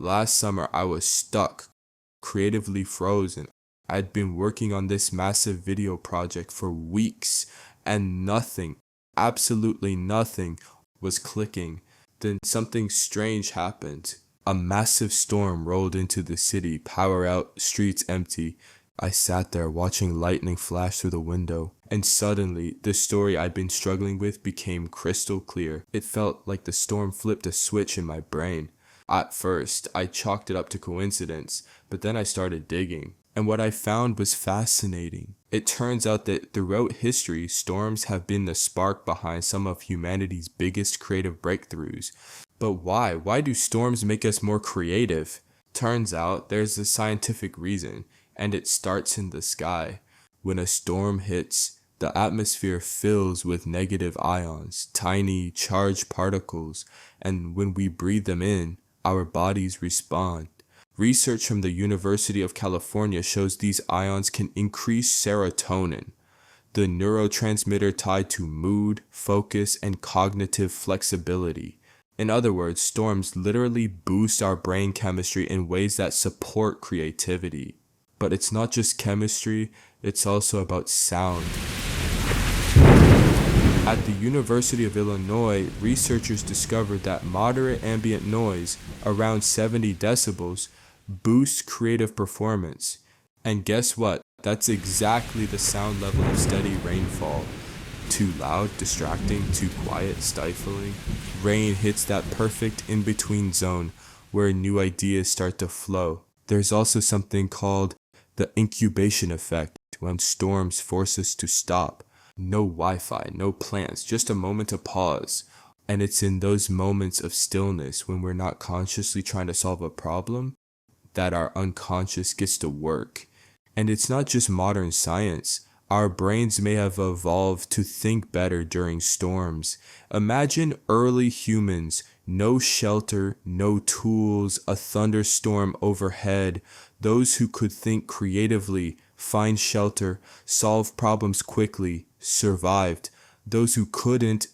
Last summer, I was stuck, creatively frozen. I'd been working on this massive video project for weeks, and nothing, absolutely nothing, was clicking. Then something strange happened. A massive storm rolled into the city, power out, streets empty. I sat there watching lightning flash through the window, and suddenly, the story I'd been struggling with became crystal clear. It felt like the storm flipped a switch in my brain. At first, I chalked it up to coincidence, but then I started digging. And what I found was fascinating. It turns out that throughout history, storms have been the spark behind some of humanity's biggest creative breakthroughs. But why? Why do storms make us more creative? Turns out there's a scientific reason, and it starts in the sky. When a storm hits, the atmosphere fills with negative ions, tiny charged particles, and when we breathe them in, our bodies respond. Research from the University of California shows these ions can increase serotonin, the neurotransmitter tied to mood, focus, and cognitive flexibility. In other words, storms literally boost our brain chemistry in ways that support creativity. But it's not just chemistry, it's also about sound. At the University of Illinois, researchers discovered that moderate ambient noise, around 70 decibels, boosts creative performance. And guess what? That's exactly the sound level of steady rainfall. Too loud, distracting, too quiet, stifling. Rain hits that perfect in-between zone where new ideas start to flow. There's also something called the incubation effect, when storms force us to stop. No Wi-Fi, no plans, just a moment to pause. And it's in those moments of stillness when we're not consciously trying to solve a problem that our unconscious gets to work. And it's not just modern science. Our brains may have evolved to think better during storms. Imagine early humans, no shelter, no tools, a thunderstorm overhead. Those who could think creatively, find shelter, solve problems quickly, survived. Those who couldn't,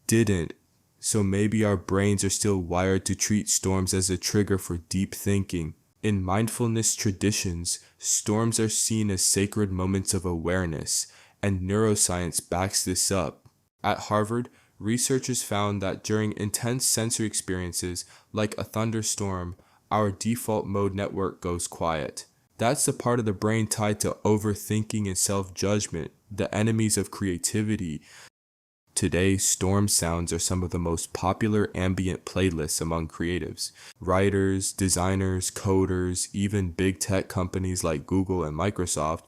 didn't. So maybe our brains are still wired to treat storms as a trigger for deep thinking. In mindfulness traditions, storms are seen as sacred moments of awareness, and neuroscience backs this up. At Harvard, researchers found that during intense sensory experiences, like a thunderstorm, our default mode network goes quiet. That's the part of the brain tied to overthinking and self-judgment, the enemies of creativity. Today, storm sounds are some of the most popular ambient playlists among creatives. Writers, designers, coders, even big tech companies like Google and Microsoft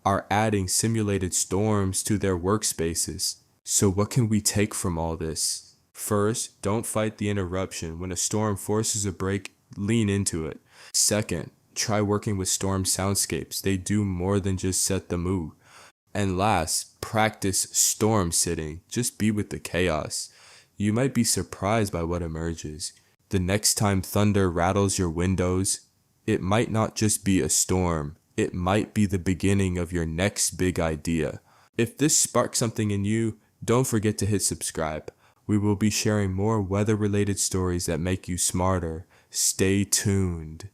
are adding simulated storms to their workspaces. So what can we take from all this? First, don't fight the interruption. When a storm forces a break, lean into it. Second, try working with storm soundscapes. They do more than just set the mood. And last, practice storm sitting. Just be with the chaos. You might be surprised by what emerges. The next time thunder rattles your windows, it might not just be a storm. It might be the beginning of your next big idea. If this sparks something in you, don't forget to hit subscribe. We will be sharing more weather-related stories that make you smarter. Stay tuned.